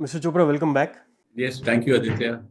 Mr. Chopra, welcome back. Yes, thank you, Aditya.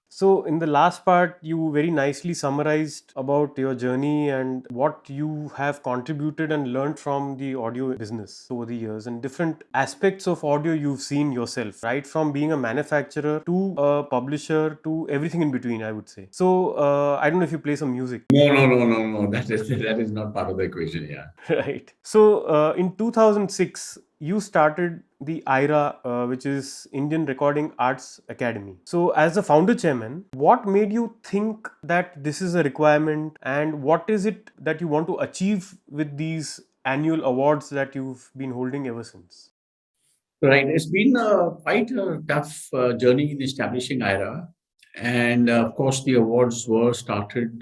So, in the last part, you very nicely summarized about your journey and what you have contributed and learned from the audio business over the years, and different aspects of audio you've seen yourself, right from being a manufacturer to a publisher to everything in between, I would say. So, I don't know if you play some music. No. That is not part of the equation. Yeah. Right. So in 2006, you started the IRA, which is Indian Recording Arts Academy. So, as the founder chairman, what made you think that this is a requirement, and what is it that you want to achieve with these annual awards that you've been holding ever since? Right. It's been quite a tough journey in establishing IRA. And of course, the awards were started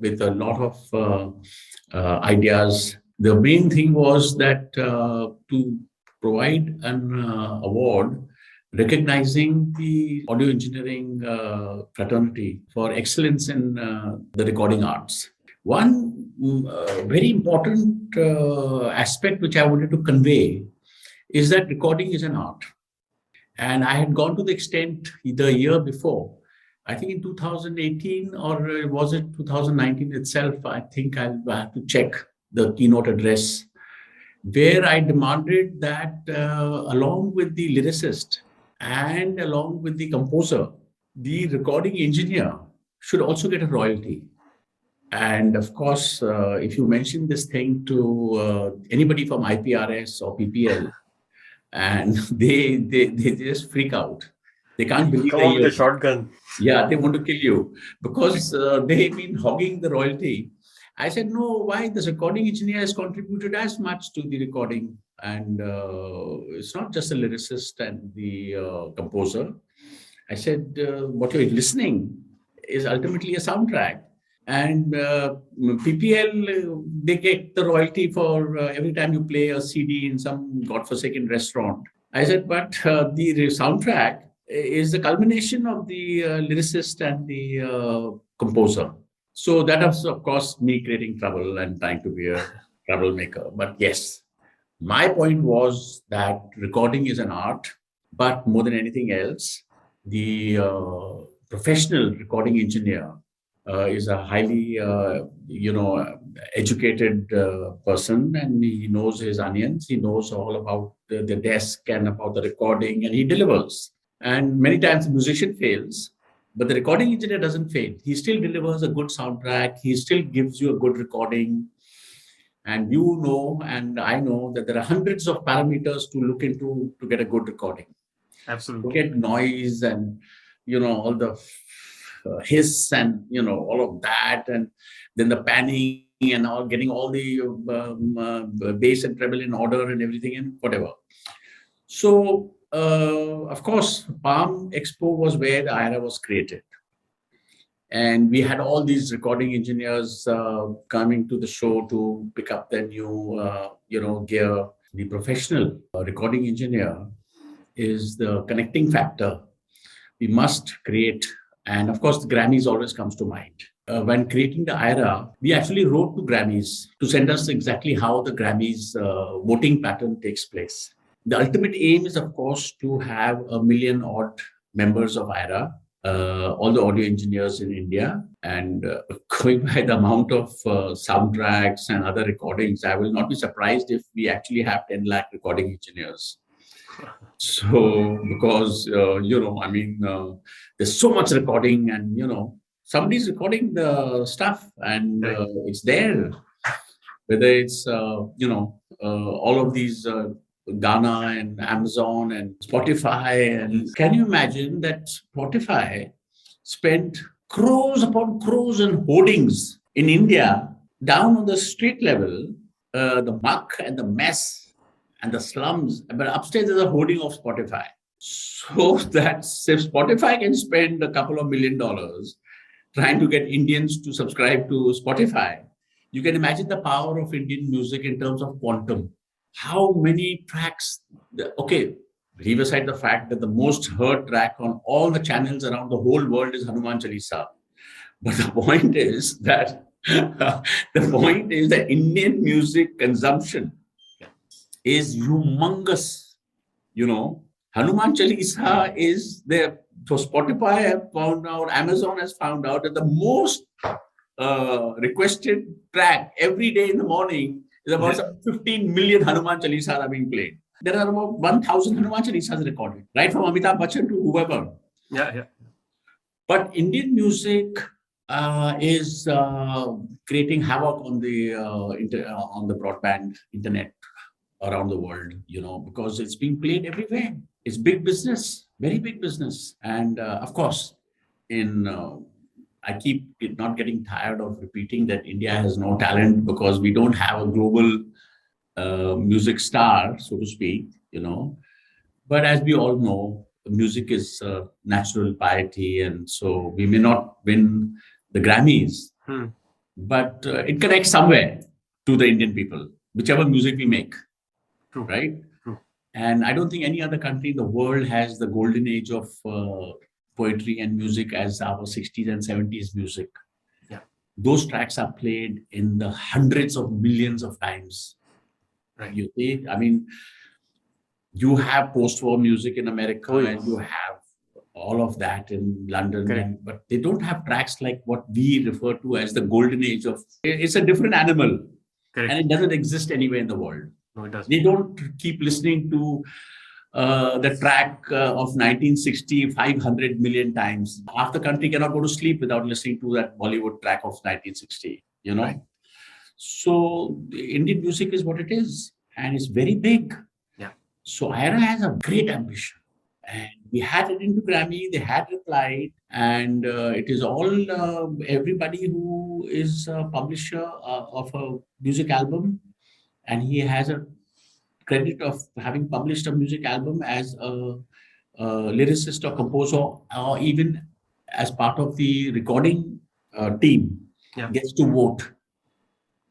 with a lot of ideas. The main thing was that to provide an award recognizing the audio engineering fraternity for excellence in the recording arts. One very important aspect which I wanted to convey is that recording is an art. And I had gone to the extent the year before, I think in 2018 or was it 2019 itself, I think I'll have to check the keynote address, where I demanded that along with the lyricist and along with the composer, the recording engineer should also get a royalty. And of course, if you mention this thing to anybody from IPRS or PPL, and they just freak out. They can't believe Come their up with a ears. shotgun. Yeah, they want to kill you because they've been hogging the royalty. I said, no, why? This recording engineer has contributed as much to the recording. And it's not just the lyricist and the composer. I said, what you're listening is ultimately a soundtrack. And PPL, they get the royalty for every time you play a CD in some godforsaken restaurant. I said, but the soundtrack is the culmination of the lyricist and the composer. So that was, of course, me creating trouble and trying to be a troublemaker. But yes, my point was that recording is an art, but more than anything else, the professional recording engineer is a highly, educated person, and he knows his onions. He knows all about the desk and about the recording, and he delivers. And many times the musician fails, but the recording engineer doesn't fail. He still delivers a good soundtrack. He still gives you a good recording. And you know, and I know that there are hundreds of parameters to look into to get a good recording. Absolutely. Forget noise and all the hiss and all of that, and then the panning and all, getting all the bass and treble in order and everything and whatever. So of course, Palm Expo was where the IRA was created. And we had all these recording engineers coming to the show to pick up their new, gear. The professional recording engineer is the connecting factor we must create. And of course, the Grammys always comes to mind. When creating the IRA, we actually wrote to Grammys to send us exactly how the Grammys voting pattern takes place. The ultimate aim is, of course, to have 1 million odd members of IRA, all the audio engineers in India. And going by the amount of soundtracks and other recordings, I will not be surprised if we actually have 10 lakh recording engineers. So, because, there's so much recording, and, somebody's recording the stuff, and it's there. Whether it's, all of these Ghana and Amazon and Spotify. And can you imagine that Spotify spent crores upon crores in hoardings in India, down on the street level, the muck and the mess and the slums, but upstairs there's a hoarding of Spotify. So that if Spotify can spend a couple of $1 million trying to get Indians to subscribe to Spotify, you can imagine the power of Indian music in terms of quantum. How many tracks? Okay, leave aside the fact that the most heard track on all the channels around the whole world is Hanuman Chalisa. But the point is that Indian music consumption is humongous, you know, Hanuman Chalisa is there. So Spotify have found out, Amazon has found out that the most requested track every day in the morning is about 15 million Hanuman Chalisas are being played. There are about 1,000 Hanuman Chalisas recorded, right from Amitabh Bachchan to whoever. Yeah. But Indian music is creating havoc on the broadband internet around the world, because it's being played everywhere. It's big business, very big business. And of course, in I keep not getting tired of repeating that India has no talent because we don't have a global music star, so to speak, But as we all know, music is natural piety, and so we may not win the Grammys, but it connects somewhere to the Indian people, whichever music we make. True. Right? True. And I don't think any other country in the world has the golden age of poetry and music as our 60s and 70s music. Yeah. Those tracks are played in the hundreds of millions of times. Right. You see, I mean, you have post-war music in America, and you have all of that in London, but they don't have tracks like what we refer to as the golden age of. It's a different animal. Correct. And it doesn't exist anywhere in the world. No, it doesn't. They don't keep listening to the track of 1960 500 million times. Half the country cannot go to sleep without listening to that Bollywood track of 1960, Right. So Indian music is what it is, and it's very big. Yeah. So IRAA has a great ambition. And we had it into Grammy, they had replied, and it is all everybody who is a publisher of a music album, and he has a credit of having published a music album as a lyricist or composer, or even as part of the recording team, gets to vote.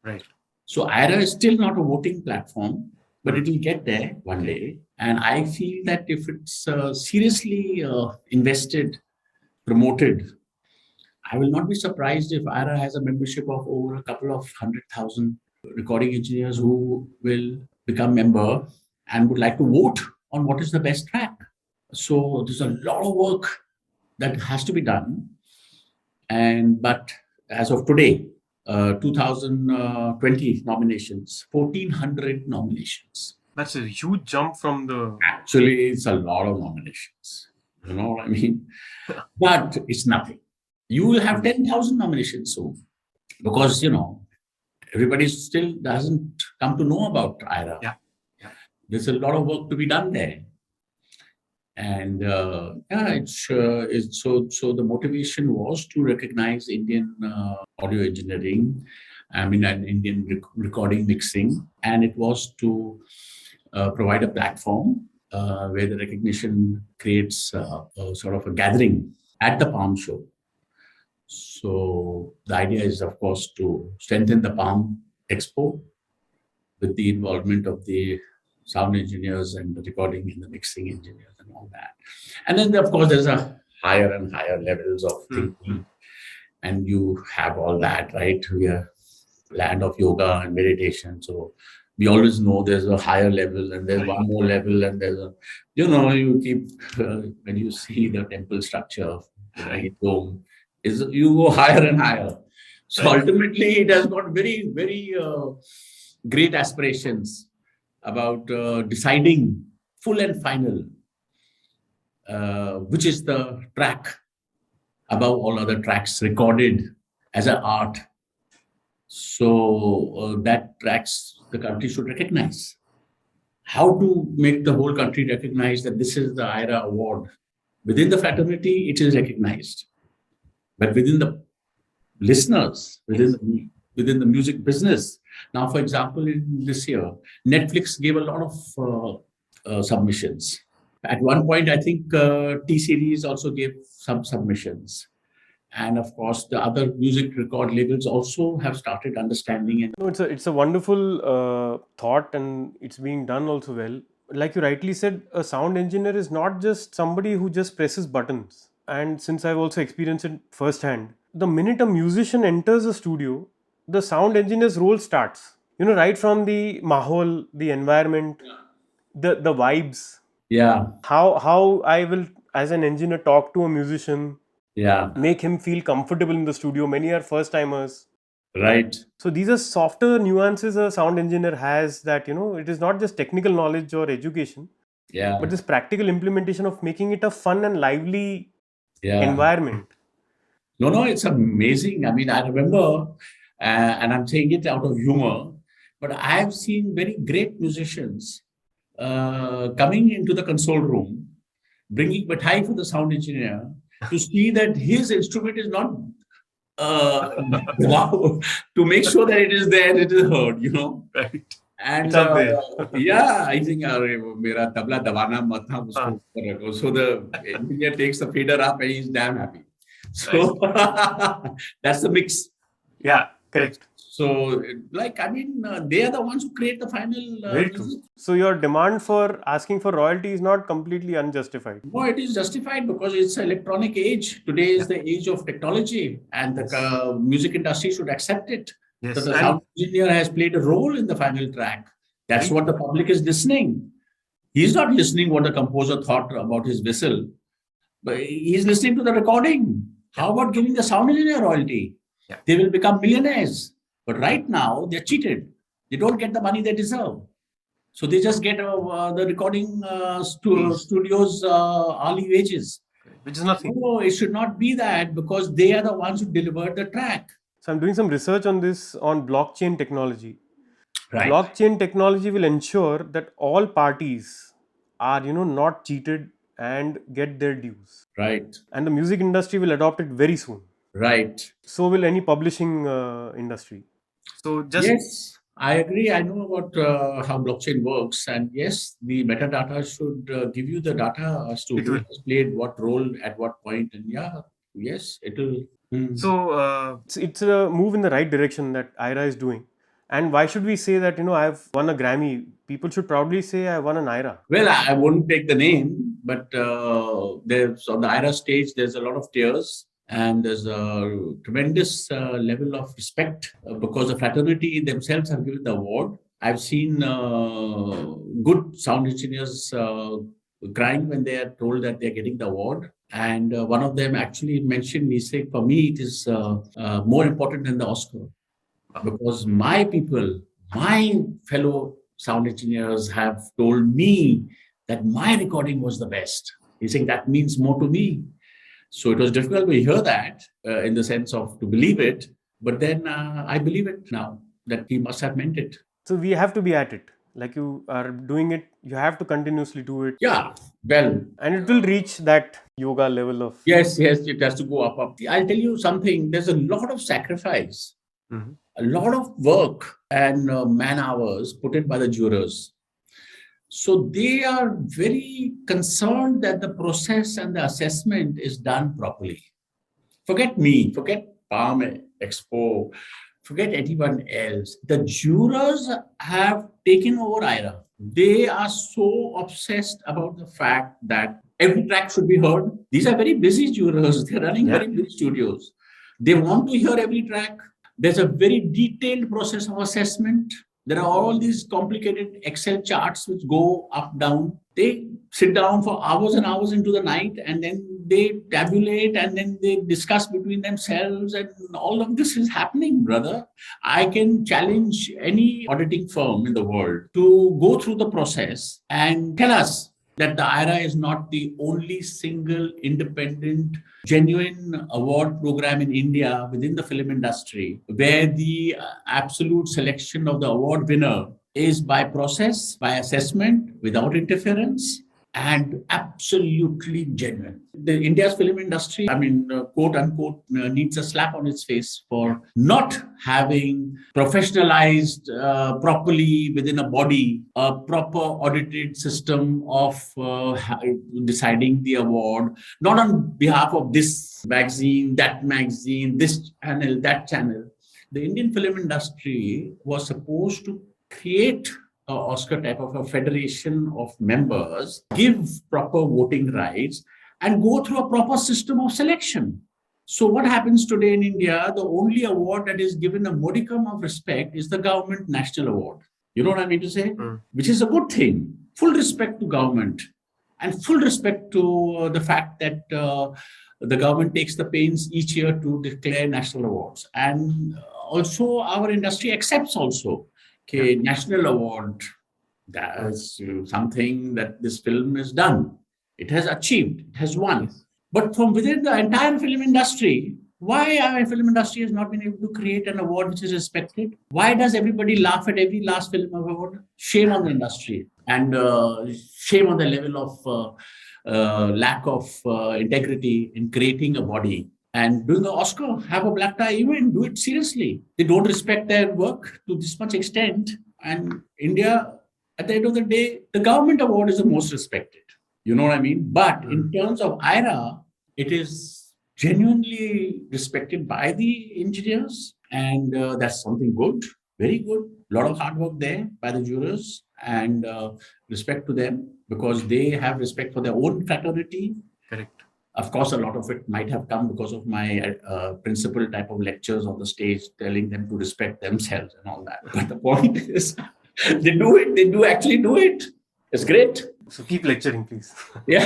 Right. So IRA is still not a voting platform, but it will get there one day. And I feel that if it's seriously invested, promoted, I will not be surprised if IRA has a membership of over a couple of 100,000 recording engineers who will become member and would like to vote on what is the best track. So there's a lot of work that has to be done. But as of today, 2020 nominations, 1,400 nominations. That's a huge jump from the. Actually, it's a lot of nominations. You know what I mean? But it's nothing. You will have 10,000 nominations soon because, everybody still doesn't come to know about IRA. Yeah. There's a lot of work to be done there. And it's so the motivation was to recognize Indian audio engineering, and Indian recording mixing, and it was to provide a platform where the recognition creates a sort of a gathering at the PALM show. So the idea is, of course, to strengthen the PALM Expo with the involvement of the sound engineers and the recording and the mixing engineers and all that. And then, of course, there's a higher and higher levels of thinking. And you have all that, right? We are land of yoga and meditation. So we always know there's a higher level and there's one more level and there's a, you keep, when you see the temple structure, dome, you go higher and higher. So ultimately, it has got very, very great aspirations about deciding full and final, which is the track above all other tracks recorded as an art. So that tracks the country should recognize. How to make the whole country recognize that this is the IRAA Award? Within the fraternity, it is recognized. But within the listeners, within the music business. Now, for example, in this year, Netflix gave a lot of submissions. At one point, I think T-Series also gave some submissions. And of course, the other music record labels also have started understanding. And no, it's a wonderful thought, and it's being done also well. Like you rightly said, a sound engineer is not just somebody who just presses buttons. And since I've also experienced it firsthand, the minute a musician enters a studio, the sound engineer's role starts. Right from the mahol, the environment, the vibes. Yeah. How I will, as an engineer, talk to a musician, Yeah. make him feel comfortable in the studio. Many are first timers. Right. So these are softer nuances a sound engineer has, that it is not just technical knowledge or education, but Yeah. this practical implementation of making it a fun and lively Yeah. environment. No, no, it's amazing. I mean, I remember, and I'm saying it out of humor, but I've seen very great musicians coming into the console room, bringing mithai for the sound engineer to see that his instrument is not uh, to make sure that it is there, it is heard, you know. Right. It's And up there. yeah, I think mera tabla dabana mat tha, Ah, usko upar rakho. So the engineer takes the fader up and he's damn happy. right. So that's the mix. Yeah, correct. So, like, I mean, they are the ones who create the final Very true. music. So your demand for asking for royalty is not completely unjustified. No, it is justified because it's an electronic age. Today is Yeah. the age of technology, and the Yes. music industry should accept it. That Yes. the And sound engineer has played a role in the final track. That's very what the true. public is listening. He's not listening what the composer thought about his whistle, but he's listening to the recording. Yeah. How about giving the sound engineer royalty? Yeah. They will become millionaires. But right now, they're cheated. They don't get the money they deserve. So they just get the recording Fees, studios' hourly wages. which is nothing. No, it should not be that because they are the ones who delivered the track. So I'm doing some research on this on blockchain technology. Right, Blockchain technology will ensure that all parties are not cheated and get their dues. right, And the music industry will adopt it very soon. right. So will any publishing industry. So just Yes, I agree. I know about how blockchain works. And yes, the metadata should give you the data as to it who will. has played what role at what point. And yeah, yes, it will. Hmm. So it's a move in the right direction that IRA is doing. And why should we say that I've won a Grammy? People should proudly say I won an IRA. Well, I wouldn't take the name, but there's on the IRA stage, there's a lot of tears and there's a tremendous level of respect because the fraternity themselves have given the award. I've seen good sound engineers crying when they are told that they're getting the award. And one of them actually mentioned, he said, for me, it is more important than the Oscar because my people, my fellow sound engineers have told me that my recording was the best. He's saying that means more to me. So it was difficult to hear that in the sense of to believe it, but then I believe it now that he must have meant it. So we have to be at it. Like you are doing it, you have to continuously do it. Yeah, well, And it will reach that yoga level of. yes, yes, it has to go up, up. I'll tell you something. There's a lot of sacrifice, Mhm. a lot of work and man hours put in by the jurors. So they are very concerned that the process and the assessment is done properly. Forget me, forget PALM Expo, forget anyone else. The jurors have taken over IRA. They are so obsessed about the fact that every track should be heard. These are very busy jurors. They're running Yeah. very big studios. They want to hear every track. There's a very detailed process of assessment. There are all these complicated Excel charts which go up, down. They sit down for hours and hours into the night and then they tabulate and then they discuss between themselves. And all of this is happening, brother. I can challenge any auditing firm in the world to go through the process and tell us that the IRA is not the only single independent, genuine award program in India within the film industry, where the absolute selection of the award winner is by process, by assessment, without interference, and absolutely genuine. The India's film industry, I mean, quote unquote, needs a slap on its face for not having professionalized properly within a body a proper audited system of deciding the award, not on behalf of this magazine, this channel, that channel. The Indian film industry was supposed to create a Oscar type of a federation of members, give proper voting rights, and go through a proper system of selection. So what happens today in India? The only award that is given a modicum of respect is the government national award. You know what I mean to say? Mm. Which is a good thing. Full respect to government. and full respect to the fact that the government takes the pains each year to declare national awards. And also our industry accepts also, okay, national award, that's something that this film has done. It has achieved, it has won. Yes. But from within the entire film industry, why our film industry has not been able to create an award which is respected? Why does everybody laugh at every last film award? Shame on the industry, and shame on the level of lack of integrity in creating a body. And doing the Oscar, have a black tie event, do it seriously. They don't respect their work to this much extent. And India, at the end of the day, the government award is the most respected. You know what I mean? But in terms of IRAA, it is genuinely respected by the engineers, and that's something good, very good. A lot of hard work there by the jurors, and respect to them because they have respect for their own fraternity. Correct. Of course, a lot of it might have come because of my principal type of lectures on the stage, telling them to respect themselves and all that. But the point is, they do it. They do actually do it. It's great. So keep lecturing, please. Yeah,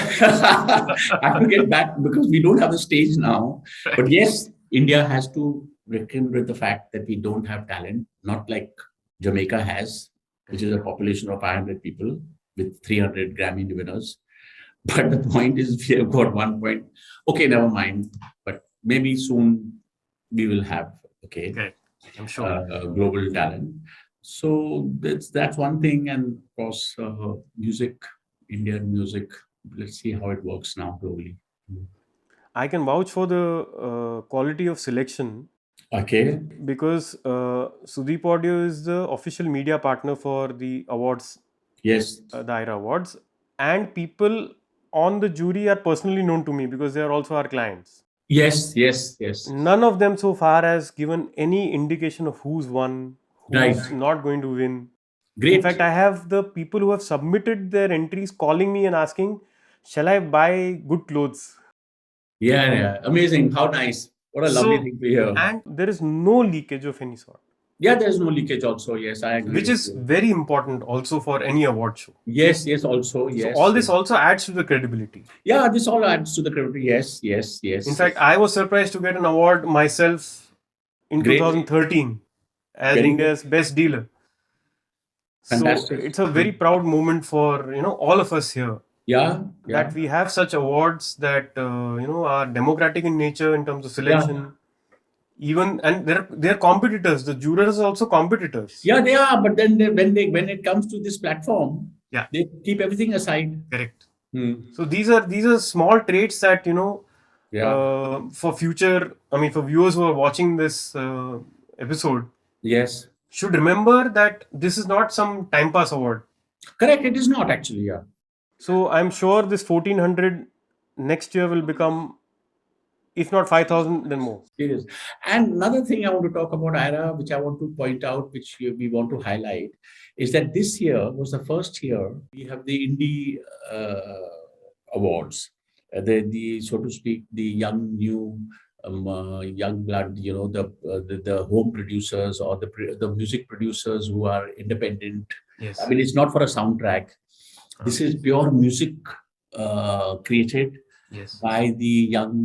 I have to get back because we don't have a stage now. But yes, India has to reckon with the fact that we don't have talent, not like Jamaica has, which is a population of 500 people with 300 Grammy winners. But the point is, we have got 1 point. Okay, never mind. But maybe soon we will have, okay, I'm sure. global talent. So that's one thing. And of course, music, Indian music. Let's see how it works now globally. I can vouch for the quality of selection Okay. because SudeepAudio is the official media partner for the awards, Yes. the IRAA Awards, and people on the jury are personally known to me because they are also our clients. Yes. Yes. Yes. None of them so far has given any indication of who's won, who's Right. not going to win. Great. In fact, I have the people who have submitted their entries calling me and asking, "Shall I buy good clothes?" Yeah. Yeah. Amazing. How nice. What a lovely So, thing to hear. and there is no leakage of any sort, Yeah, there's no leakage also. Yes, I agree. which with is you. very important also for any award show. Yes. Yes. Also. So Yes. all this also adds to the credibility. Yeah. This all adds to the credibility. Yes. Yes. Yes. In fact, I was surprised to get an award myself in Great. 2013 as Very good. India's best dealer. Fantastic. So it's a very proud moment for all of us here Yeah. Yeah. that we have such awards that are democratic in nature in terms of selection. Even and they're competitors. The jurors are also competitors. Yeah, they are. But then when it comes to this platform, Yeah. they keep everything aside. Correct. Hmm. So these are small traits that Yeah. for future. I mean, for viewers who are watching this episode, Yes. should remember that this is not some time pass award. Correct. It is not actually. Yeah. So I'm sure this 1400 next year will become, if not 5000, then more. It is. And another thing I want to talk about, Ira, which I want to point out, which we want to highlight, is that this year was the first year we have the Indie awards. The so to speak, the young new young blood, the home producers or the music producers who are independent. Yes. I mean, it's not for a soundtrack. This is pure music created Yes. by the young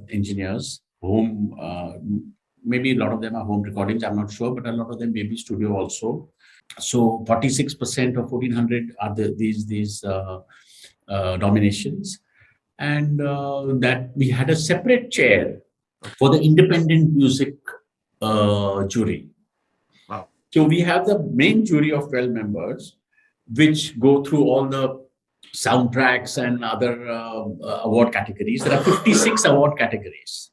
engineers, whom maybe a lot of them are home recordings, I'm not sure, but a lot of them may be studio also. So 46% of 1400 are these nominations. And that we had a separate chair for the independent music jury. Wow. So we have the main jury of 12 members, which go through all the soundtracks and other award categories. There are 56 award categories.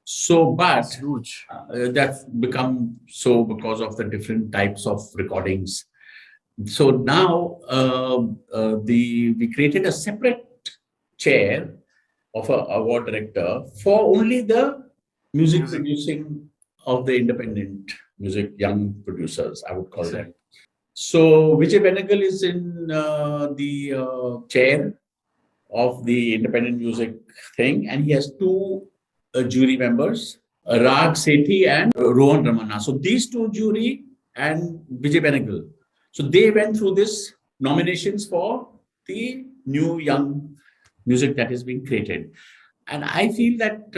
So, but Huge. that's become so because of the different types of recordings. So now we created a separate chair of an award director for only the music producing of the independent music young producers, I would call them. So Vijay Benegal is in the chair of the independent music thing, and he has two jury members, Rag Sethi and Rohan Ramana. So these two jury and Vijay Benegal. So they went through this nominations for the new young music that is being created. And I feel that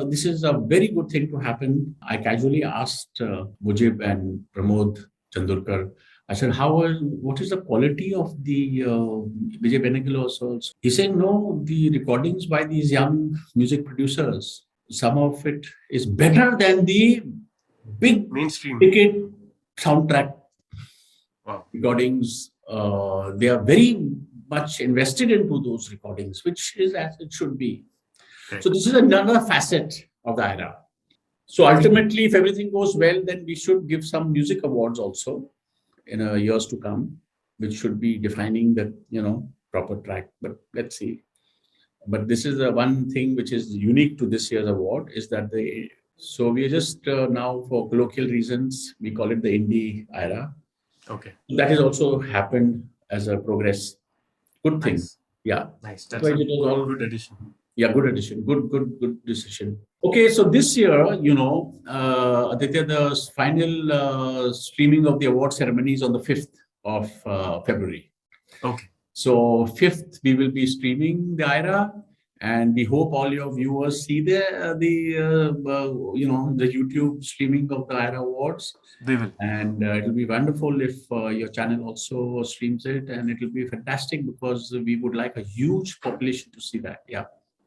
this is a very good thing to happen. I casually asked Mujib and Pramod Chandurkar, I said, what is the quality of the Vijay Benegalos also? He said, no, the recordings by these young music producers, some of it is better than the big Mainstream. ticket soundtrack Wow. recordings. They are very much invested into those recordings, which is as it should be. Correct. So this is another facet of the IRA. So ultimately, if everything goes well, then we should give some music awards also in years to come, which should be defining the proper track. But let's see. But this is the one thing which is unique to this year's award is that so we are just now for colloquial reasons we call it the Indie IRA. Okay. That has also happened as a progress. Good thing. Nice. Yeah. Nice. That's Otherwise a it was all good addition. Yeah, good addition. Good decision. Okay, so this year, Aditya, the final streaming of the award ceremony is on the 5th of February. Okay. So 5th, we will be streaming the IRA, and we hope all your viewers see the YouTube streaming of the IRA Awards. They will. And it will be wonderful if your channel also streams it, and it will be fantastic because we would like a huge population to see that. Yeah.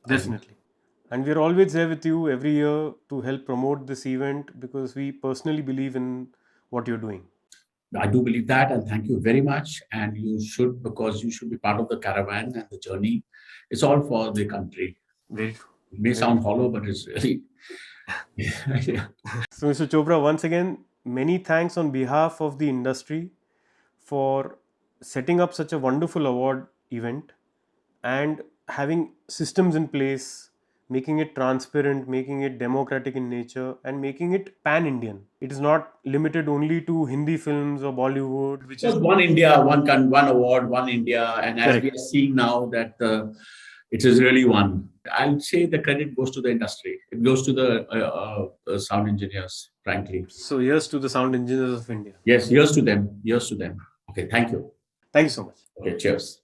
Definitely. And we're always there with you every year to help promote this event because we personally believe in what you're doing. I do believe that, and thank you very much. And you should, because you should be part of the caravan and the journey. It's all for the country. Very true. It may sound hollow, but it's really. Yeah. So, Mr. Chopra, once again, many thanks on behalf of the industry for setting up such a wonderful award event and having systems in place, making it transparent, making it democratic in nature, and making it pan-Indian. It is not limited only to Hindi films or Bollywood, which is Just one India, one award, one India, and as we correct. are seeing now that it is really one. I'll say the credit goes to the industry. It goes to the sound engineers, frankly. So, here's to the sound engineers of India. Yes, here's to them. Here's to them. Okay, thank you. Thank you so much. Okay, cheers.